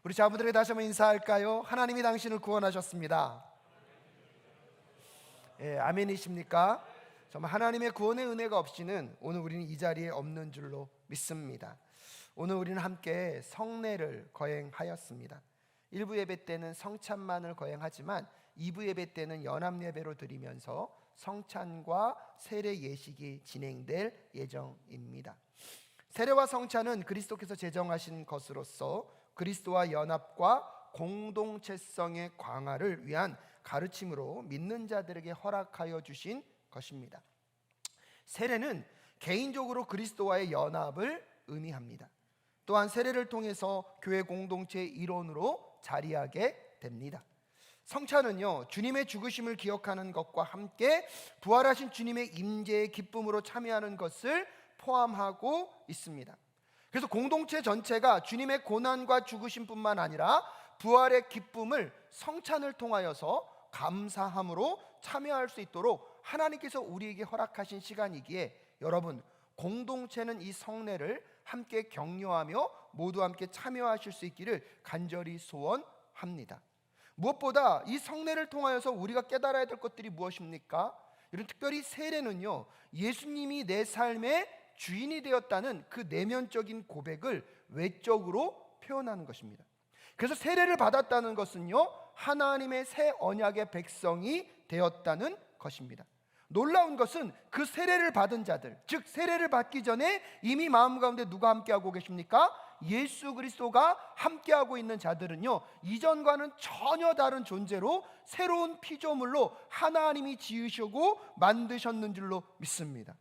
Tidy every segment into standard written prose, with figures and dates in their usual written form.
우리 자부들에게 다시 한번 인사할까요? 하나님이 당신을 구원하셨습니다. 아멘이십니까? 정말 하나님의 구원의 은혜가 없이는 오늘 우리는 이 자리에 없는 줄로 믿습니다. 오늘 우리는 함께 성례를 거행하였습니다. 1부 예배 때는 성찬만을 거행하지만 2부 예배 때는 연합예배로 드리면서 성찬과 세례 예식이 진행될 예정입니다. 세례와 성찬은 그리스도께서 제정하신 것으로서 그리스도와 연합과 공동체성의 강화를 위한 가르침으로 믿는 자들에게 허락하여 주신 것입니다. 세례는 개인적으로 그리스도와의 연합을 의미합니다. 또한 세례를 통해서 교회 공동체의 일원으로 자리하게 됩니다. 성찬은요, 주님의 죽으심을 기억하는 것과 함께 부활하신 주님의 임재의 기쁨으로 참여하는 것을 포함하고 있습니다. 그래서 공동체 전체가 주님의 고난과 죽으심뿐만 아니라 부활의 기쁨을 성찬을 통하여서 감사함으로 참여할 수 있도록 하나님께서 우리에게 허락하신 시간이기에 여러분, 공동체는 이 성례를 함께 격려하며 모두 함께 참여하실 수 있기를 간절히 소원합니다. 무엇보다 이 성례를 통하여서 우리가 깨달아야 될 것들이 무엇입니까? 이런 특별히 세례는요, 예수님이 내 삶의 주인이 되었다는 그 내면적인 고백을 외적으로 표현하는 것입니다. 그래서 세례를 받았다는 것은요, 하나님의 새 언약의 백성이 되었다는 것입니다. 놀라운 것은 그 세례를 받은 자들, 즉 세례를 받기 전에 이미 마음 가운데 누가 함께하고 계십니까? 예수 그리스도가 함께하고 있는 자들은요, 이전과는 전혀 다른 존재로 새로운 피조물로 하나님이 지으시고 만드셨는 줄로 믿습니다.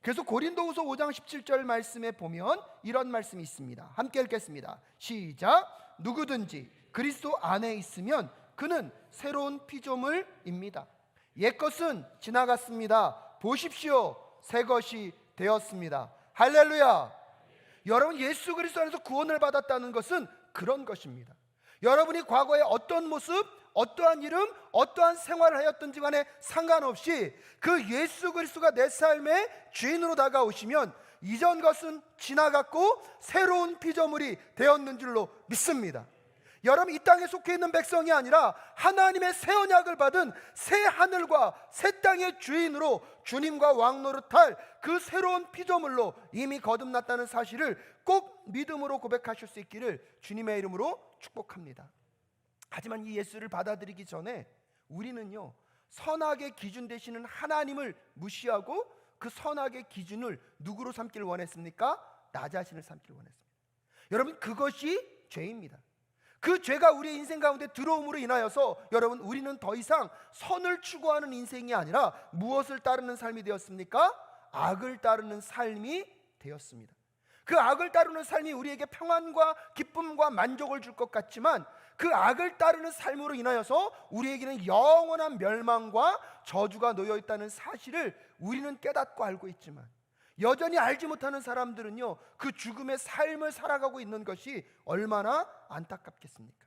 그래서 고린도후서 5장 17절 말씀에 보면 이런 말씀이 있습니다. 함께 읽겠습니다. 시작. 누구든지 그리스도 안에 있으면 그는 새로운 피조물입니다. 옛것은 지나갔습니다. 보십시오, 새 것이 되었습니다. 할렐루야. 여러분, 예수 그리스도 안에서 구원을 받았다는 것은 그런 것입니다. 여러분이 과거에 어떤 모습, 어떠한 이름, 어떠한 생활을 하였든지 간에 상관없이 그 예수 그리스도가 내 삶의 주인으로 다가오시면 이전 것은 지나갔고 새로운 피조물이 되었는 줄로 믿습니다. 여러분, 이 땅에 속해 있는 백성이 아니라 하나님의 새 언약을 받은 새 하늘과 새 땅의 주인으로 주님과 왕노릇할 그 새로운 피조물로 이미 거듭났다는 사실을 꼭 믿음으로 고백하실 수 있기를 주님의 이름으로 축복합니다. 하지만 이 예수를 받아들이기 전에 우리는요, 선악의 기준 되시는 하나님을 무시하고 그 선악의 기준을 누구로 삼기를 원했습니까? 나 자신을 삼기를 원했습니다. 여러분, 그것이 죄입니다. 그 죄가 우리의 인생 가운데 들어옴으로 인하여서 여러분, 우리는 더 이상 선을 추구하는 인생이 아니라 무엇을 따르는 삶이 되었습니까? 악을 따르는 삶이 되었습니다. 그 악을 따르는 삶이 우리에게 평안과 기쁨과 만족을 줄 것 같지만 그 악을 따르는 삶으로 인하여서 우리에게는 영원한 멸망과 저주가 놓여 있다는 사실을 우리는 깨닫고 알고 있지만 여전히 알지 못하는 사람들은요, 그 죽음의 삶을 살아가고 있는 것이 얼마나 안타깝겠습니까?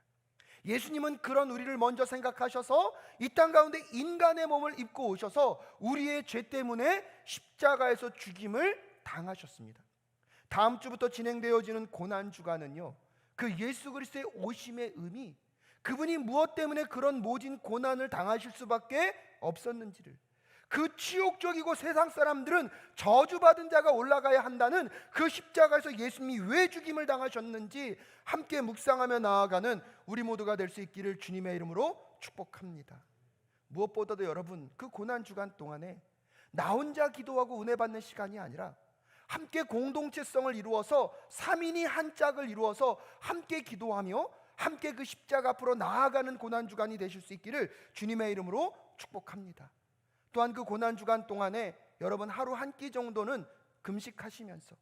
예수님은 그런 우리를 먼저 생각하셔서 이 땅 가운데 인간의 몸을 입고 오셔서 우리의 죄 때문에 십자가에서 죽임을 당하셨습니다. 다음 주부터 진행되어지는 고난주간은요, 그 예수 그리스도의 오심의 의미, 그분이 무엇 때문에 그런 모진 고난을 당하실 수밖에 없었는지를, 그 치욕적이고 세상 사람들은 저주받은 자가 올라가야 한다는 그 십자가에서 예수님이 왜 죽임을 당하셨는지 함께 묵상하며 나아가는 우리 모두가 될 수 있기를 주님의 이름으로 축복합니다. 무엇보다도 여러분, 그 고난주간 동안에 나 혼자 기도하고 은혜 받는 시간이 아니라 함께 공동체성을 이루어서 3인이 한 짝을 이루어서 함께 기도하며 함께 그 십자가 앞으로 나아가는 고난주간이 되실 수 있기를 주님의 이름으로 축복합니다. 또한 그 고난주간 동안에 여러분, 하루 한 끼 정도는 금식하시면서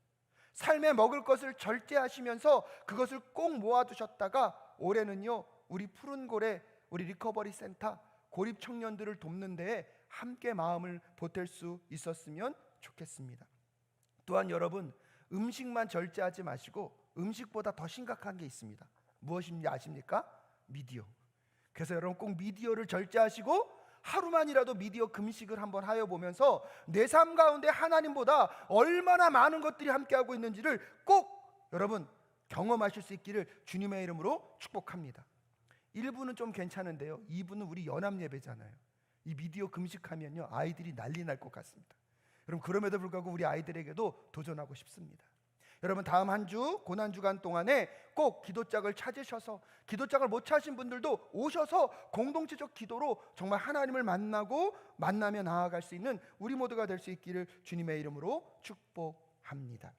삶에 먹을 것을 절제하시면서 그것을 꼭 모아두셨다가 올해는요, 우리 푸른 고래, 우리 리커버리 센터 고립 청년들을 돕는 데에 함께 마음을 보탤 수 있었으면 좋겠습니다. 또한 여러분, 음식만 절제하지 마시고 음식보다 더 심각한 게 있습니다. 무엇인지 아십니까? 미디어. 그래서 여러분, 꼭 미디어를 절제하시고 하루만이라도 미디어 금식을 한번 하여 보면서 내 삶 가운데 하나님보다 얼마나 많은 것들이 함께하고 있는지를 꼭 여러분 경험하실 수 있기를 주님의 이름으로 축복합니다. 1부는 좀 괜찮은데요, 2부는 우리 연합 예배잖아요. 이 미디어 금식하면요 아이들이 난리 날 것 같습니다. 여러분, 그럼에도 불구하고 우리 아이들에게도 도전하고 싶습니다. 여러분, 다음 한 주 고난주간 동안에 꼭 기도짝을 찾으셔서, 기도짝을 못 찾으신 분들도 오셔서 공동체적 기도로 정말 하나님을 만나며 나아갈 수 있는 우리 모두가 될 수 있기를 주님의 이름으로 축복합니다.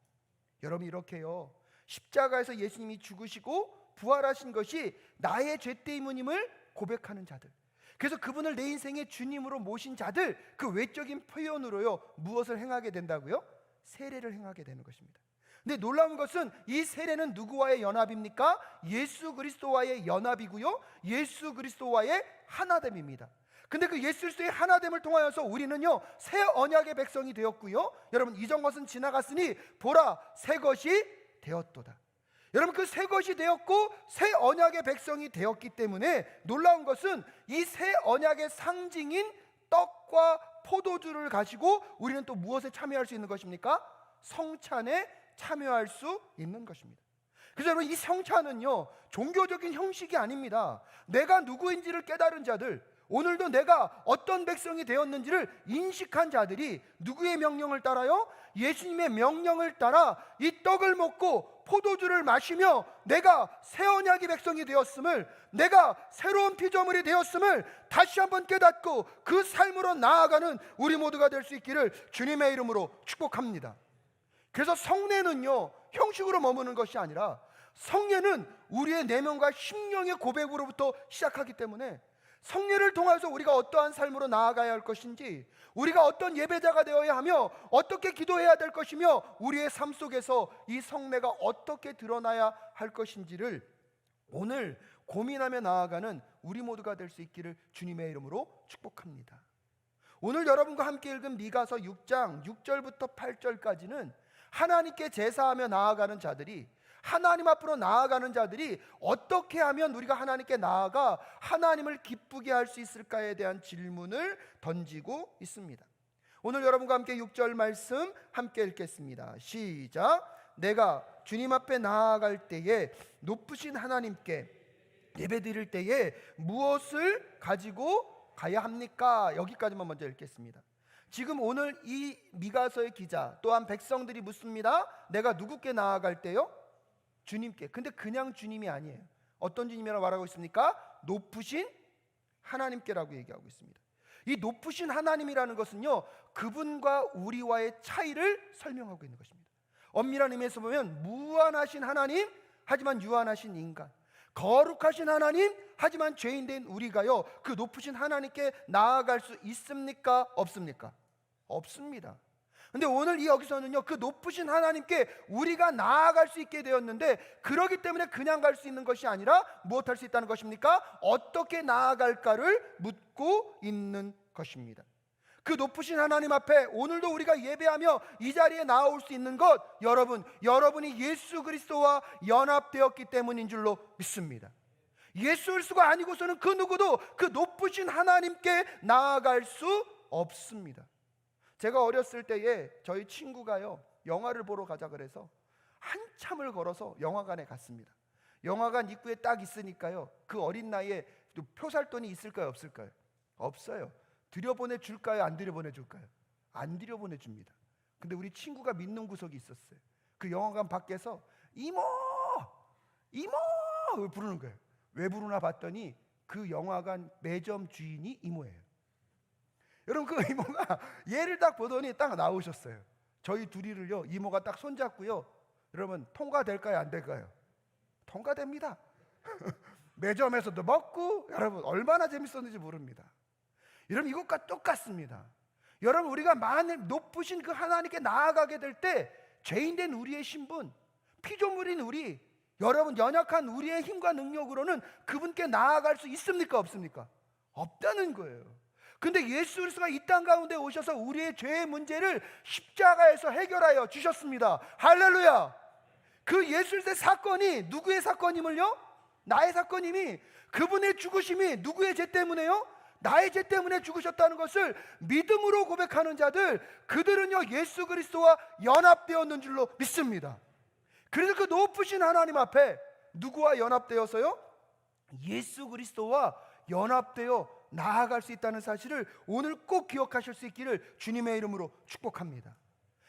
여러분, 이렇게요, 십자가에서 예수님이 죽으시고 부활하신 것이 나의 죄 때문임을 고백하는 자들, 그래서 그분을 내 인생의 주님으로 모신 자들, 그 외적인 표현으로요 무엇을 행하게 된다고요? 세례를 행하게 되는 것입니다. 근데 놀라운 것은 이 세례는 누구와의 연합입니까? 예수 그리스도와의 연합이고요, 예수 그리스도와의 하나됨입니다. 근데 그 예수 그리스도의 하나됨을 통하여서 우리는요 새 언약의 백성이 되었고요, 여러분, 이전 것은 지나갔으니 보라 새 것이 되었도다. 여러분, 그 새 것이 되었고 새 언약의 백성이 되었기 때문에 놀라운 것은 이 새 언약의 상징인 떡과 포도주를 가지고 우리는 또 무엇에 참여할 수 있는 것입니까? 성찬에 참여할 수 있는 것입니다. 그래서 여러분, 이 성찬은요 종교적인 형식이 아닙니다. 내가 누구인지를 깨달은 자들, 오늘도 내가 어떤 백성이 되었는지를 인식한 자들이 누구의 명령을 따라요? 예수님의 명령을 따라 이 떡을 먹고 포도주를 마시며 내가 새 언약의 백성이 되었음을, 내가 새로운 피조물이 되었음을 다시 한번 깨닫고 그 삶으로 나아가는 우리 모두가 될 수 있기를 주님의 이름으로 축복합니다. 그래서 성례는요 형식으로 머무는 것이 아니라, 성례는 우리의 내면과 심령의 고백으로부터 시작하기 때문에 성례를 통해서 우리가 어떠한 삶으로 나아가야 할 것인지, 우리가 어떤 예배자가 되어야 하며 어떻게 기도해야 될 것이며 우리의 삶 속에서 이 성례가 어떻게 드러나야 할 것인지를 오늘 고민하며 나아가는 우리 모두가 될 수 있기를 주님의 이름으로 축복합니다. 오늘 여러분과 함께 읽은 미가서 6장 6절부터 8절까지는 하나님께 제사하며 나아가는 자들이, 하나님 앞으로 나아가는 자들이 어떻게 하면 우리가 하나님께 나아가 하나님을 기쁘게 할 수 있을까에 대한 질문을 던지고 있습니다. 오늘 여러분과 함께 6절 말씀 함께 읽겠습니다. 시작. 내가 주님 앞에 나아갈 때에 높으신 하나님께 예배드릴 때에 무엇을 가지고 가야 합니까? 여기까지만 먼저 읽겠습니다. 지금 오늘 이 미가서의 기자 또한 백성들이 묻습니다. 내가 누구께 나아갈 때요? 주님께. 근데 그냥 주님이 아니에요. 어떤 주님이라고 말하고 있습니까? 높으신 하나님께라고 얘기하고 있습니다. 이 높으신 하나님이라는 것은요 그분과 우리와의 차이를 설명하고 있는 것입니다. 엄밀한 의미에서 보면 무한하신 하나님, 하지만 유한하신 인간, 거룩하신 하나님, 하지만 죄인된 우리가요 그 높으신 하나님께 나아갈 수 있습니까? 없습니까? 없습니다. 근데 오늘 이 여기서는요 그 높으신 하나님께 우리가 나아갈 수 있게 되었는데, 그러기 때문에 그냥 갈 수 있는 것이 아니라 무엇 할 수 있다는 것입니까? 어떻게 나아갈까를 묻고 있는 것입니다. 그 높으신 하나님 앞에 오늘도 우리가 예배하며 이 자리에 나올 수 있는 것, 여러분이 예수 그리스도와 연합되었기 때문인 줄로 믿습니다. 예수 그리스도가 아니고서는 그 누구도 그 높으신 하나님께 나아갈 수 없습니다. 제가 어렸을 때에 저희 친구가요 영화를 보러 가자 그래서 한참을 걸어서 영화관에 갔습니다. 영화관 입구에 딱 있으니까요 그 어린 나이에 표 살 돈이 있을까요 없을까요? 없어요. 들여보내줄까요 안 들여보내줄까요? 안 들여보내줍니다. 근데 우리 친구가 믿는 구석이 있었어요. 그 영화관 밖에서 이모! 이모! 부르는 거예요. 왜 부르나 봤더니 그 영화관 매점 주인이 이모예요. 여러분, 그 이모가 얘를 딱 보더니 딱 나오셨어요. 저희 둘이를요 이모가 딱 손잡고요, 여러분 통과될까요 안 될까요? 통과됩니다. 매점에서도 먹고, 여러분 얼마나 재밌었는지 모릅니다. 여러분, 이것과 똑같습니다. 여러분, 우리가 만일 높으신 그 하나님께 나아가게 될 때 죄인된 우리의 신분, 피조물인 우리, 여러분 연약한 우리의 힘과 능력으로는 그분께 나아갈 수 있습니까 없습니까? 없다는 거예요. 근데 예수 그리스도가 이 땅 가운데 오셔서 우리의 죄의 문제를 십자가에서 해결하여 주셨습니다. 할렐루야. 그 예수 그리스도의 사건이 누구의 사건임을요? 나의 사건임이, 그분의 죽으심이 누구의 죄 때문에요? 나의 죄 때문에 죽으셨다는 것을 믿음으로 고백하는 자들, 그들은요 예수 그리스도와 연합되었는 줄로 믿습니다. 그래서 그 높으신 하나님 앞에 누구와 연합되어서요? 예수 그리스도와 연합되어 나아갈 수 있다는 사실을 오늘 꼭 기억하실 수 있기를 주님의 이름으로 축복합니다.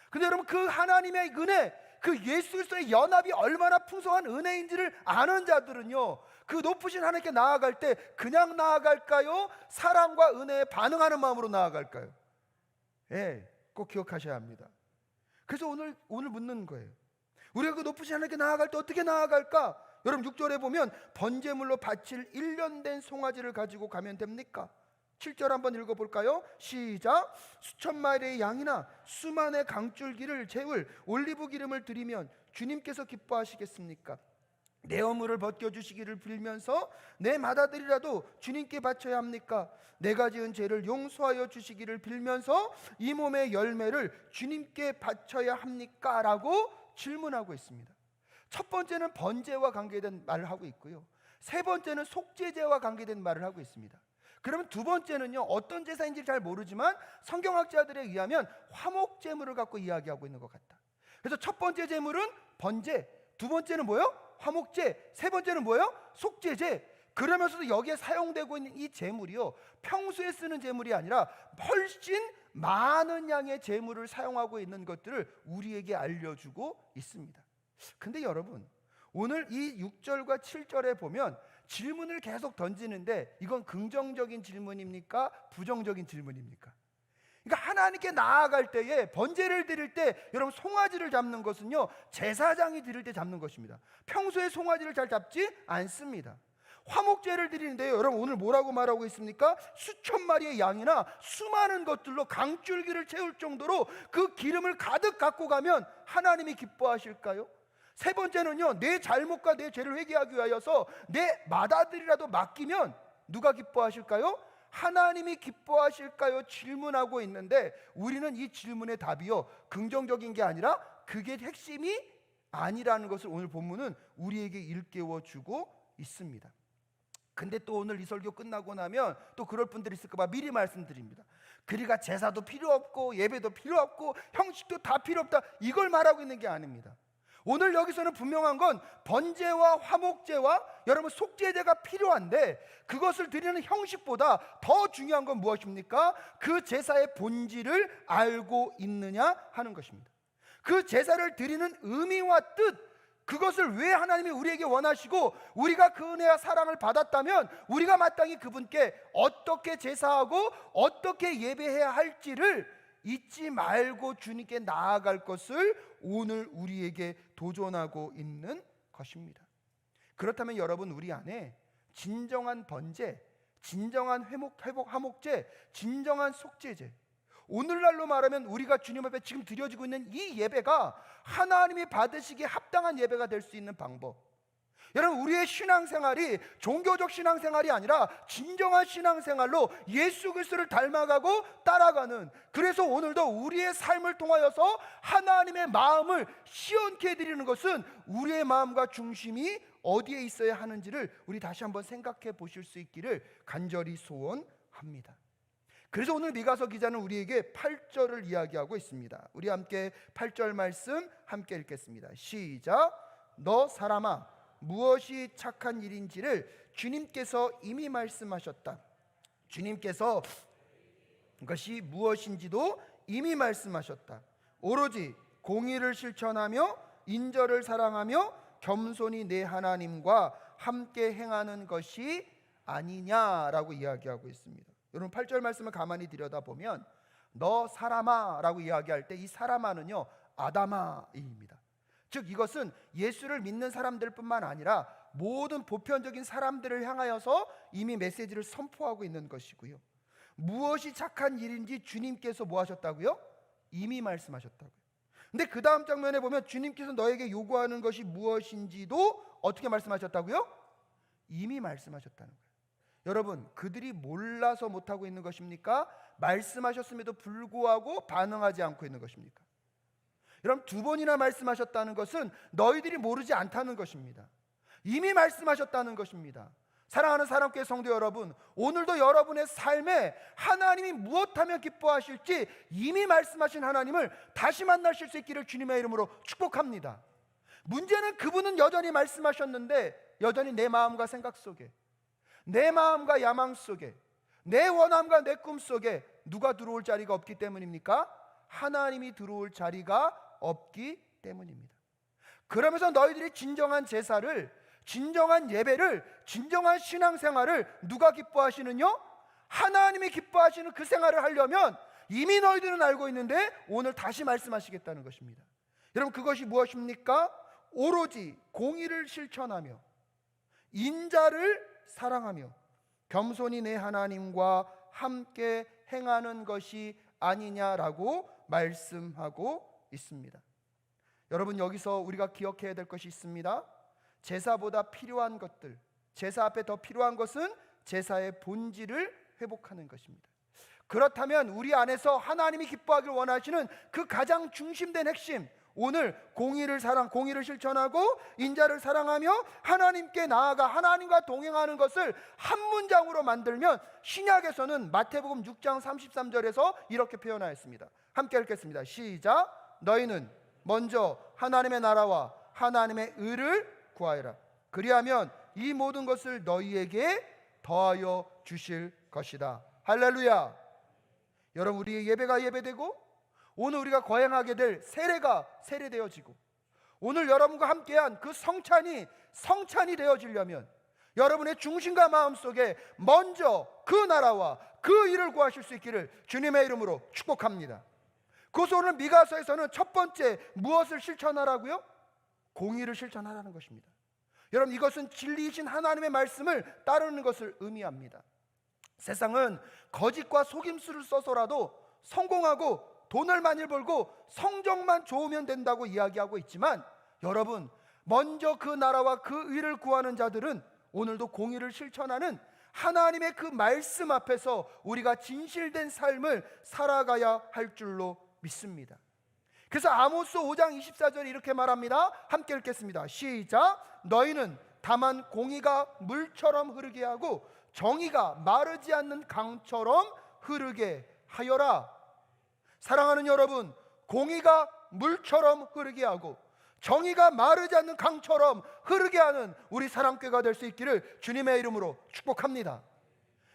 근데 여러분, 그 하나님의 은혜, 그 예수 그리스도의 연합이 얼마나 풍성한 은혜인지를 아는 자들은요, 그 높으신 하나님께 나아갈 때 그냥 나아갈까요? 사랑과 은혜에 반응하는 마음으로 나아갈까요? 예, 꼭 기억하셔야 합니다. 그래서 오늘 묻는 거예요. 우리가 그 높으신 하나님께 나아갈 때 어떻게 나아갈까? 여러분, 6절에 보면 번제물로 바칠 1년 된 송아지를 가지고 가면 됩니까? 7절 한번 읽어볼까요? 시작. 수천 마리의 양이나 수만의 강줄기를 재울 올리브 기름을 드리면 주님께서 기뻐하시겠습니까? 내 허물을 벗겨주시기를 빌면서 내 맏아들이라도 주님께 바쳐야 합니까? 내가 지은 죄를 용서하여 주시기를 빌면서 이 몸의 열매를 주님께 바쳐야 합니까? 라고 질문하고 있습니다. 첫 번째는 번제와 관계된 말을 하고 있고요, 세 번째는 속죄제와 관계된 말을 하고 있습니다. 그러면 두 번째는요, 어떤 제사인지 잘 모르지만 성경학자들에 의하면 화목제물을 갖고 이야기하고 있는 것 같다. 그래서 첫 번째 제물은 번제, 두 번째는 뭐예요? 화목제, 세 번째는 뭐예요? 속죄제. 그러면서도 여기에 사용되고 있는 이 제물이요, 평소에 쓰는 제물이 아니라 훨씬 많은 양의 제물을 사용하고 있는 것들을 우리에게 알려주고 있습니다. 근데 여러분, 오늘 이 6절과 7절에 보면 질문을 계속 던지는데 이건 긍정적인 질문입니까? 부정적인 질문입니까? 그러니까 하나님께 나아갈 때에 번제를 드릴 때 여러분, 송아지를 잡는 것은요, 제사장이 드릴 때 잡는 것입니다. 평소에 송아지를 잘 잡지 않습니다. 화목제를 드리는데요, 여러분, 오늘 뭐라고 말하고 있습니까? 수천 마리의 양이나 수많은 것들로 강줄기를 채울 정도로 그 기름을 가득 갖고 가면 하나님이 기뻐하실까요? 세 번째는요, 내 잘못과 내 죄를 회개하기 위하여서 내 맏아들이라도 맡기면 누가 기뻐하실까요? 하나님이 기뻐하실까요? 질문하고 있는데 우리는 이 질문의 답이요, 긍정적인 게 아니라 그게 핵심이 아니라는 것을 오늘 본문은 우리에게 일깨워주고 있습니다. 근데 또 오늘 이 설교 끝나고 나면 또 그럴 분들이 있을까 봐 미리 말씀드립니다. 그러니까 제사도 필요 없고 예배도 필요 없고 형식도 다 필요 없다, 이걸 말하고 있는 게 아닙니다. 오늘 여기서는 분명한 건 번제와 화목제와 여러분 속죄제가 필요한데 그것을 드리는 형식보다 더 중요한 건 무엇입니까? 그 제사의 본질을 알고 있느냐 하는 것입니다. 그 제사를 드리는 의미와 뜻, 그것을 왜 하나님이 우리에게 원하시고 우리가 그 은혜와 사랑을 받았다면 우리가 마땅히 그분께 어떻게 제사하고 어떻게 예배해야 할지를 잊지 말고 주님께 나아갈 것을 오늘 우리에게 도전하고 있는 것입니다. 그렇다면 여러분, 우리 안에 진정한 번제, 진정한 화목제, 진정한 속죄제, 오늘날로 말하면 우리가 주님 앞에 지금 드려지고 있는 이 예배가 하나님이 받으시기에 합당한 예배가 될 수 있는 방법, 여러분, 우리의 신앙생활이 종교적 신앙생활이 아니라 진정한 신앙생활로 예수 그리스도를 닮아가고 따라가는, 그래서 오늘도 우리의 삶을 통하여서 하나님의 마음을 시원케 해드리는 것은 우리의 마음과 중심이 어디에 있어야 하는지를 우리 다시 한번 생각해 보실 수 있기를 간절히 소원합니다. 그래서 오늘 미가서 기자는 우리에게 8절을 이야기하고 있습니다. 우리 함께 8절 말씀 함께 읽겠습니다. 시작. 너 사람아, 무엇이 착한 일인지를 주님께서 이미 말씀하셨다. 주님께서 그것이 무엇인지도 이미 말씀하셨다. 오로지 공의를 실천하며 인절을 사랑하며 겸손히 내 하나님과 함께 행하는 것이 아니냐라고 이야기하고 있습니다. 여러분, 8절 말씀을 가만히 들여다보면 너 사람아 라고 이야기할 때 이 사람아는요, 아다마입니다. 즉 이것은 예수를 믿는 사람들 뿐만 아니라 모든 보편적인 사람들을 향하여서 이미 메시지를 선포하고 있는 것이고요, 무엇이 착한 일인지 주님께서 뭐 하셨다고요? 이미 말씀하셨다고요. 근데 그 다음 장면에 보면 주님께서 너에게 요구하는 것이 무엇인지도 어떻게 말씀하셨다고요? 이미 말씀하셨다는 거예요. 여러분, 그들이 몰라서 못하고 있는 것입니까? 말씀하셨음에도 불구하고 반응하지 않고 있는 것입니까? 여러분, 두 번이나 말씀하셨다는 것은 너희들이 모르지 않다는 것입니다. 이미 말씀하셨다는 것입니다. 사랑하는 사람교회 성도 여러분, 오늘도 여러분의 삶에 하나님이 무엇하면 기뻐하실지 이미 말씀하신 하나님을 다시 만나실 수 있기를 주님의 이름으로 축복합니다. 문제는 그분은 여전히 말씀하셨는데 여전히 내 마음과 생각 속에, 내 마음과 야망 속에, 내 원함과 내 꿈 속에 누가 들어올 자리가 없기 때문입니까? 하나님이 들어올 자리가 없기 때문입니다. 그러면서 너희들이 진정한 제사를, 진정한 예배를, 진정한 신앙생활을 누가 기뻐하시느냐? 하나님이 기뻐하시는 그 생활을 하려면 이미 너희들은 알고 있는데 오늘 다시 말씀하시겠다는 것입니다. 여러분, 그것이 무엇입니까? 오로지 공의를 실천하며 인자를 사랑하며 겸손히 내 하나님과 함께 행하는 것이 아니냐라고 말씀하고 있습니다. 여러분, 여기서 우리가 기억해야 될 것이 있습니다. 제사보다 필요한 것들, 제사 앞에 더 필요한 것은 제사의 본질을 회복하는 것입니다. 그렇다면 우리 안에서 하나님이 기뻐하기를 원하시는 그 가장 중심된 핵심, 오늘 공의를 실천하고 인자를 사랑하며 하나님께 나아가 하나님과 동행하는 것을 한 문장으로 만들면 신약에서는 마태복음 6장 33절에서 이렇게 표현하였습니다. 함께 읽겠습니다. 시작. 너희는 먼저 하나님의 나라와 하나님의 의를 구하여라. 그리하면 이 모든 것을 너희에게 더하여 주실 것이다. 할렐루야. 여러분, 우리의 예배가 예배되고 오늘 우리가 거행하게 될 세례가 세례되어지고 오늘 여러분과 함께한 그 성찬이 되어지려면 여러분의 중심과 마음속에 먼저 그 나라와 그 일을 구하실 수 있기를 주님의 이름으로 축복합니다. 그래서 오늘 미가서에서는 첫 번째 무엇을 실천하라고요? 공의를 실천하라는 것입니다. 여러분, 이것은 진리이신 하나님의 말씀을 따르는 것을 의미합니다. 세상은 거짓과 속임수를 써서라도 성공하고 돈을 많이 벌고 성적만 좋으면 된다고 이야기하고 있지만 여러분, 먼저 그 나라와 그 의를 구하는 자들은 오늘도 공의를 실천하는 하나님의 그 말씀 앞에서 우리가 진실된 삶을 살아가야 할 줄로 믿습니다. 그래서 아모스 5장 24절에 이렇게 말합니다. 함께 읽겠습니다. 시작. 너희는 다만 공의가 물처럼 흐르게 하고 정의가 마르지 않는 강처럼 흐르게 하여라. 사랑하는 여러분, 공의가 물처럼 흐르게 하고 정의가 마르지 않는 강처럼 흐르게 하는 우리 사랑교회가 될 수 있기를 주님의 이름으로 축복합니다.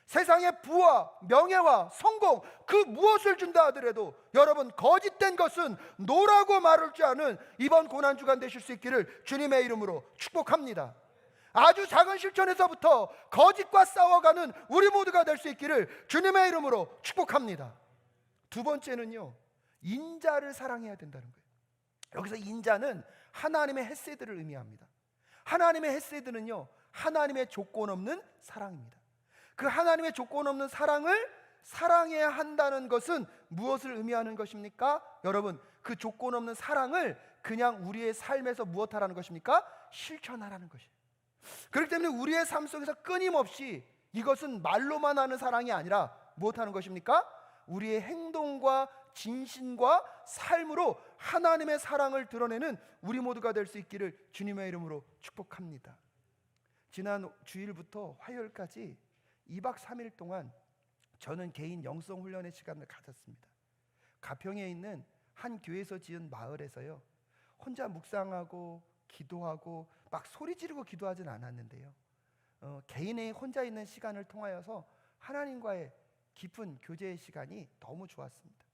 세상의 부와 명예와 성공, 그 무엇을 준다 하더라도 여러분, 거짓된 것은 노라고 말할 줄 아는 이번 고난주간 되실 수 있기를 주님의 이름으로 축복합니다. 아주 작은 실천에서부터 거짓과 싸워가는 우리 모두가 될 수 있기를 주님의 이름으로 축복합니다. 두 번째는요, 인자를 사랑해야 된다는 거예요. 여기서 인자는 하나님의 헤세드를 의미합니다. 하나님의 헤세드는요, 하나님의 조건 없는 사랑입니다. 그 하나님의 조건 없는 사랑을 사랑해야 한다는 것은 무엇을 의미하는 것입니까? 여러분, 그 조건 없는 사랑을 그냥 우리의 삶에서 무엇하라는 것입니까? 실천하라는 것이에요. 그렇기 때문에 우리의 삶 속에서 끊임없이 이것은 말로만 하는 사랑이 아니라 무엇하는 것입니까? 우리의 행동과 진심과 삶으로 하나님의 사랑을 드러내는 우리 모두가 될 수 있기를 주님의 이름으로 축복합니다. 지난 주일부터 화요일까지 2박 3일 동안 저는 개인 영성 훈련의 시간을 가졌습니다. 가평에 있는 한 교회에서 지은 마을에서요, 혼자 묵상하고 기도하고 막 소리 지르고 기도하진 않았는데요, 개인의 혼자 있는 시간을 통하여서 하나님과의 깊은 교제의 시간이 너무 좋았습니다.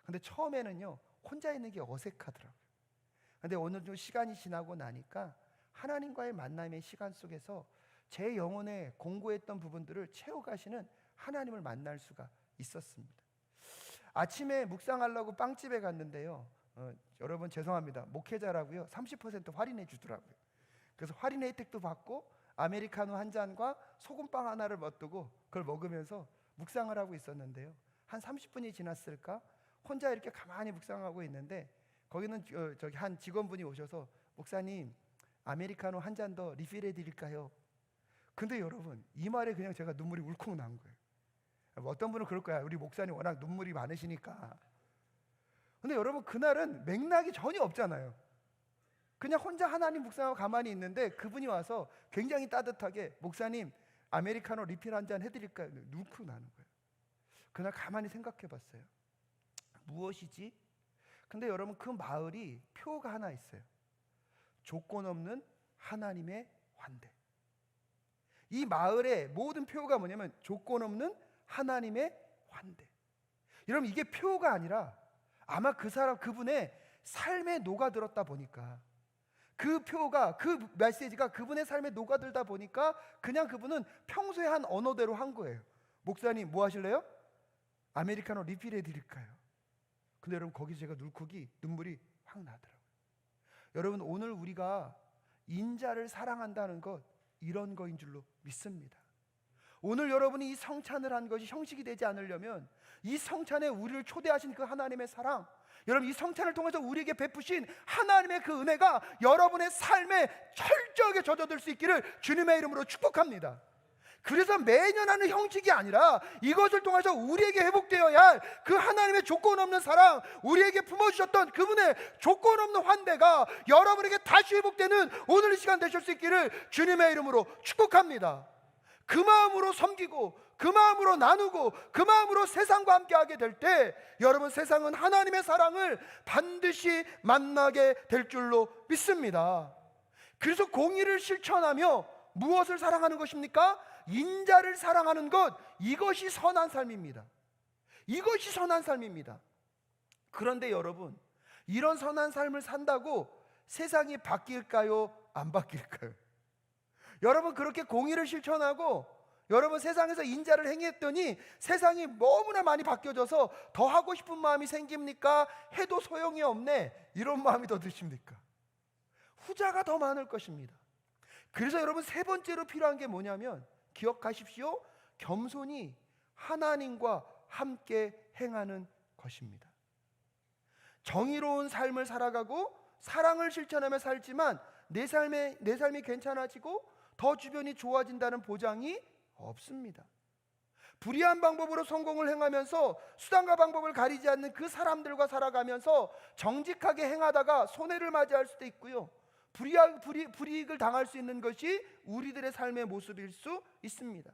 근데 처음에는요, 혼자 있는 게 어색하더라고요. 근데 오늘 좀 시간이 지나고 나니까 하나님과의 만남의 시간 속에서 제 영혼에 공고했던 부분들을 채워가시는 하나님을 만날 수가 있었습니다. 아침에 묵상하려고 빵집에 갔는데요, 여러분 죄송합니다, 목회자라고요 30% 할인해 주더라고요. 그래서 할인 혜택도 받고 아메리카노 한 잔과 소금빵 하나를 멋두고 그걸 먹으면서 묵상을 하고 있었는데요, 한 30분이 지났을까? 혼자 이렇게 가만히 묵상하고 있는데 거기는 저기 한 직원분이 오셔서 목사님, 아메리카노 한 잔 더 리필해 드릴까요? 근데 여러분, 이 말에 그냥 제가 눈물이 울컥 난 거예요. 어떤 분은 그럴 거야, 우리 목사님 워낙 눈물이 많으시니까. 근데 여러분, 그날은 맥락이 전혀 없잖아요. 그냥 혼자 하나님 묵상하고 가만히 있는데 그분이 와서 굉장히 따뜻하게 목사님, 아메리카노 리필 한 잔 해드릴까요? 울컥 나는 거예요. 그날 가만히 생각해 봤어요. 무엇이지? 근데 여러분, 그 마을이 표가 하나 있어요. 조건 없는 하나님의 환대. 이 마을의 모든 표가 뭐냐면 조건 없는 하나님의 환대. 여러분, 이게 표가 아니라 아마 그분의 삶에 녹아들었다 보니까, 그 표가, 그 메시지가 그분의 삶에 녹아들다 보니까 그냥 그분은 평소에 한 언어대로 한 거예요. 목사님 뭐 하실래요? 아메리카노 리필해 드릴까요? 근데 여러분, 거기서 제가 눈물이 확 나더라고요. 여러분, 오늘 우리가 인자를 사랑한다는 것, 이런 거인 줄로 믿습니다. 오늘 여러분이 이 성찬을 한 것이 형식이 되지 않으려면, 이 성찬에 우리를 초대하신 그 하나님의 사랑, 여러분 이 성찬을 통해서 우리에게 베푸신 하나님의 그 은혜가 여러분의 삶에 철저하게 젖어들 수 있기를 주님의 이름으로 축복합니다. 그래서 매년 하는 형식이 아니라 이것을 통해서 우리에게 회복되어야 할 그 하나님의 조건 없는 사랑, 우리에게 품어주셨던 그분의 조건 없는 환대가 여러분에게 다시 회복되는 오늘 이 시간 되실 수 있기를 주님의 이름으로 축복합니다. 그 마음으로 섬기고, 그 마음으로 나누고, 그 마음으로 세상과 함께하게 될 때 여러분, 세상은 하나님의 사랑을 반드시 만나게 될 줄로 믿습니다. 그래서 공의를 실천하며 무엇을 사랑하는 것입니까? 인자를 사랑하는 것, 이것이 선한 삶입니다. 이것이 선한 삶입니다. 그런데 여러분, 이런 선한 삶을 산다고 세상이 바뀔까요? 안 바뀔까요? 여러분, 그렇게 공의를 실천하고 여러분 세상에서 인자를 행했더니 세상이 너무나 많이 바뀌어져서 더 하고 싶은 마음이 생깁니까? 해도 소용이 없네, 이런 마음이 더 드십니까? 후자가 더 많을 것입니다. 그래서 여러분, 세 번째로 필요한 게 뭐냐면, 기억하십시오. 겸손이 하나님과 함께 행하는 것입니다. 정의로운 삶을 살아가고 사랑을 실천하며 살지만 내 삶이 괜찮아지고 더 주변이 좋아진다는 보장이 없습니다. 불의한 방법으로 성공을 행하면서 수단과 방법을 가리지 않는 그 사람들과 살아가면서 정직하게 행하다가 손해를 맞이할 수도 있고요, 불이익을 당할 수 있는 것이 우리들의 삶의 모습일 수 있습니다.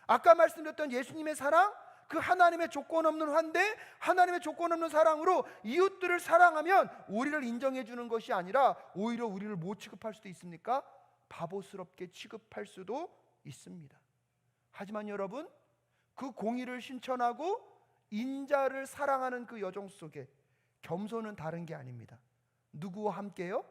아까 말씀드렸던 예수님의 사랑, 그 하나님의 조건 없는 환대, 하나님의 조건 없는 사랑으로 이웃들을 사랑하면 우리를 인정해 주는 것이 아니라 오히려 우리를 못 취급할 수도 있습니까? 바보스럽게 취급할 수도 있습니다. 하지만 여러분, 그 공의를 실천하고 인자를 사랑하는 그 여정 속에 겸손은 다른 게 아닙니다. 누구와 함께요?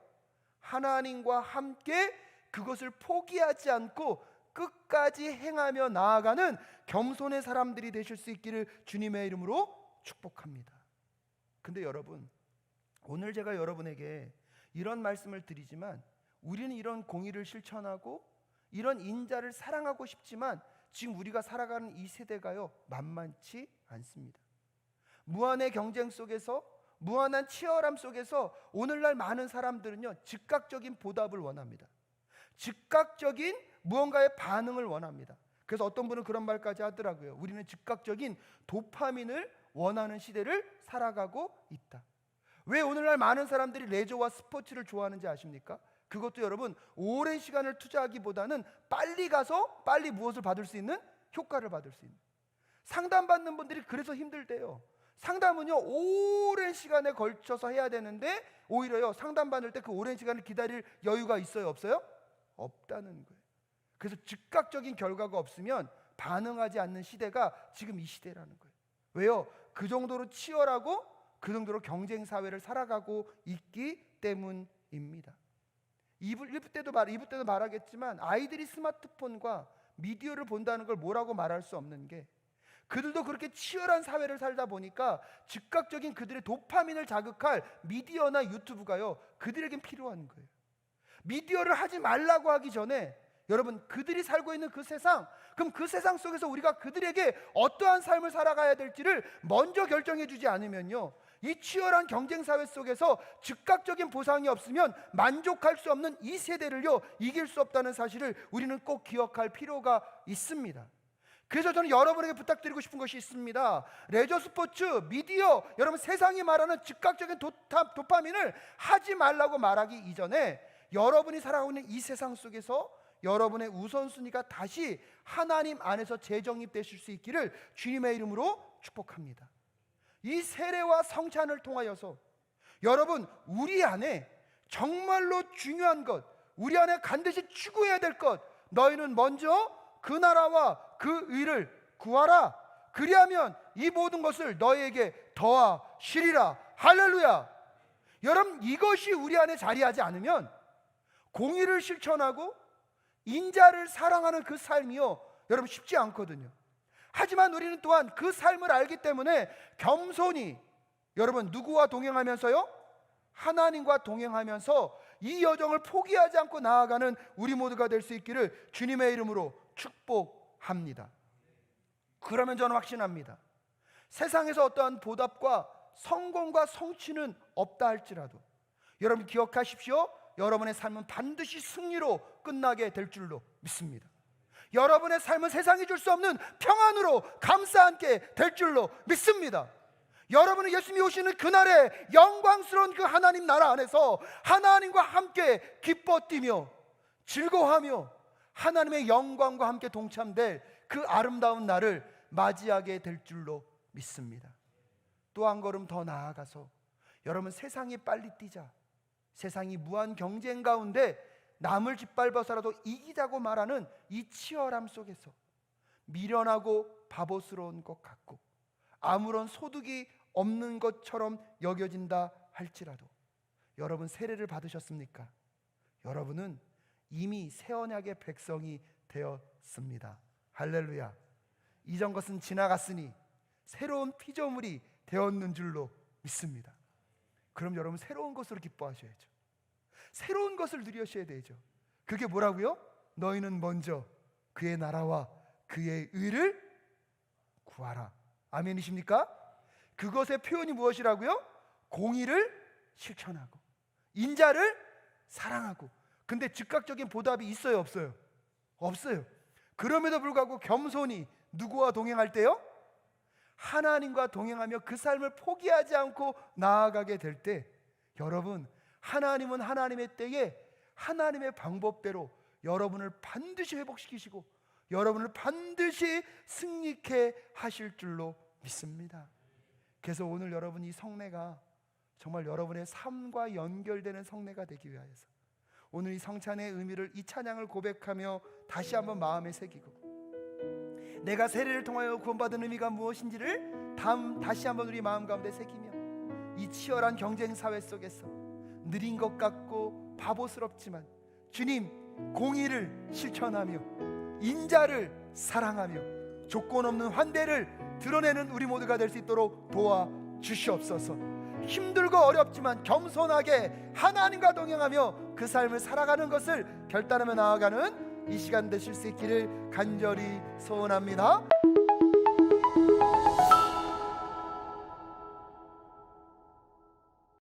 하나님과 함께 그것을 포기하지 않고 끝까지 행하며 나아가는 겸손의 사람들이 되실 수 있기를 주님의 이름으로 축복합니다. 근데 여러분, 오늘 제가 여러분에게 이런 말씀을 드리지만, 우리는 이런 공의를 실천하고 이런 인자를 사랑하고 싶지만 지금 우리가 살아가는 이 세대가요, 만만치 않습니다. 무한의 경쟁 속에서, 무한한 치열함 속에서 오늘날 많은 사람들은요, 즉각적인 보답을 원합니다. 즉각적인 무언가의 반응을 원합니다. 그래서 어떤 분은 그런 말까지 하더라고요. 우리는 즉각적인 도파민을 원하는 시대를 살아가고 있다. 왜 오늘날 많은 사람들이 레저와 스포츠를 좋아하는지 아십니까? 그것도 여러분, 오랜 시간을 투자하기보다는 빨리 가서 빨리 무엇을 받을 수 있는, 효과를 받을 수 있는. 상담받는 분들이 그래서 힘들대요. 상담은요, 오랜 시간에 걸쳐서 해야 되는데 오히려요, 상담받을 때 그 오랜 시간을 기다릴 여유가 있어요, 없어요? 없다는 거예요. 그래서 즉각적인 결과가 없으면 반응하지 않는 시대가 지금 이 시대라는 거예요. 왜요? 그 정도로 치열하고 그 정도로 경쟁 사회를 살아가고 있기 때문입니다. 2부 때도 말하겠지만, 아이들이 스마트폰과 미디어를 본다는 걸 뭐라고 말할 수 없는 게, 그들도 그렇게 치열한 사회를 살다 보니까 즉각적인 그들의 도파민을 자극할 미디어나 유튜브가요, 그들에겐 필요한 거예요. 미디어를 하지 말라고 하기 전에 여러분, 그들이 살고 있는 그 세상, 그럼 그 세상 속에서 우리가 그들에게 어떠한 삶을 살아가야 될지를 먼저 결정해 주지 않으면요, 이 치열한 경쟁 사회 속에서 즉각적인 보상이 없으면 만족할 수 없는 이 세대를요, 이길 수 없다는 사실을 우리는 꼭 기억할 필요가 있습니다. 그래서 저는 여러분에게 부탁드리고 싶은 것이 있습니다. 레저 스포츠, 미디어, 여러분 세상이 말하는 즉각적인 도파민을 하지 말라고 말하기 이전에 여러분이 살아가고 있는 이 세상 속에서 여러분의 우선순위가 다시 하나님 안에서 재정립되실 수 있기를 주님의 이름으로 축복합니다. 이 세례와 성찬을 통하여서 여러분, 우리 안에 정말로 중요한 것, 우리 안에 반드시 추구해야 될 것, 너희는 먼저 그 나라와 그 의를 구하라. 그리하면 이 모든 것을 너희에게 더하시리라. 할렐루야. 여러분, 이것이 우리 안에 자리하지 않으면 공의를 실천하고 인자를 사랑하는 그 삶이요, 여러분 쉽지 않거든요. 하지만 우리는 또한 그 삶을 알기 때문에 겸손히, 여러분 누구와 동행하면서요? 하나님과 동행하면서 이 여정을 포기하지 않고 나아가는 우리 모두가 될 수 있기를 주님의 이름으로 축복합니다. 그러면 저는 확신합니다. 세상에서 어떠한 보답과 성공과 성취는 없다 할지라도 여러분 기억하십시오. 여러분의 삶은 반드시 승리로 끝나게 될 줄로 믿습니다. 여러분의 삶은 세상이 줄 수 없는 평안으로 감싸 안게 될 줄로 믿습니다. 여러분은 예수님이 오시는 그날의 영광스러운 그 하나님 나라 안에서 하나님과 함께 기뻐 뛰며 즐거워하며 하나님의 영광과 함께 동참될 그 아름다운 날을 맞이하게 될 줄로 믿습니다. 또 한 걸음 더 나아가서 여러분, 세상이 빨리 뛰자, 세상이 무한 경쟁 가운데 남을 짓밟아서라도 이기자고 말하는 이 치열함 속에서 미련하고 바보스러운 것 같고 아무런 소득이 없는 것처럼 여겨진다 할지라도 여러분 세례를 받으셨습니까? 여러분은 이미 새 언약의 백성이 되었습니다. 할렐루야. 이전 것은 지나갔으니 새로운 피조물이 되었는 줄로 믿습니다. 그럼 여러분 새로운 것으로 기뻐하셔야죠. 새로운 것을 누리셔야 되죠. 그게 뭐라고요? 너희는 먼저 그의 나라와 그의 의를 구하라. 아멘이십니까? 그것의 표현이 무엇이라고요? 공의를 실천하고 인자를 사랑하고. 근데 즉각적인 보답이 있어요, 없어요? 없어요. 그럼에도 불구하고 겸손히 누구와 동행할 때요? 하나님과 동행하며 그 삶을 포기하지 않고 나아가게 될 때 여러분, 하나님은 하나님의 때에 하나님의 방법대로 여러분을 반드시 회복시키시고 여러분을 반드시 승리케 하실 줄로 믿습니다. 그래서 오늘 여러분 이 성례가 정말 여러분의 삶과 연결되는 성례가 되기 위하여서 오늘 이 성찬의 의미를, 이 찬양을 고백하며 다시 한번 마음에 새기고 내가 세례를 통하여 구원받은 의미가 무엇인지를 다시 한번 우리 마음 가운데 새기며 이 치열한 경쟁 사회 속에서 느린 것 같고 바보스럽지만 주님 공의를 실천하며 인자를 사랑하며 조건 없는 환대를 드러내는 우리 모두가 될 수 있도록 도와주시옵소서. 힘들고 어렵지만 겸손하게 하나님과 동행하며 그 삶을 살아가는 것을 결단하며 나아가는 이 시간 되실 수 있기를 간절히 소원합니다.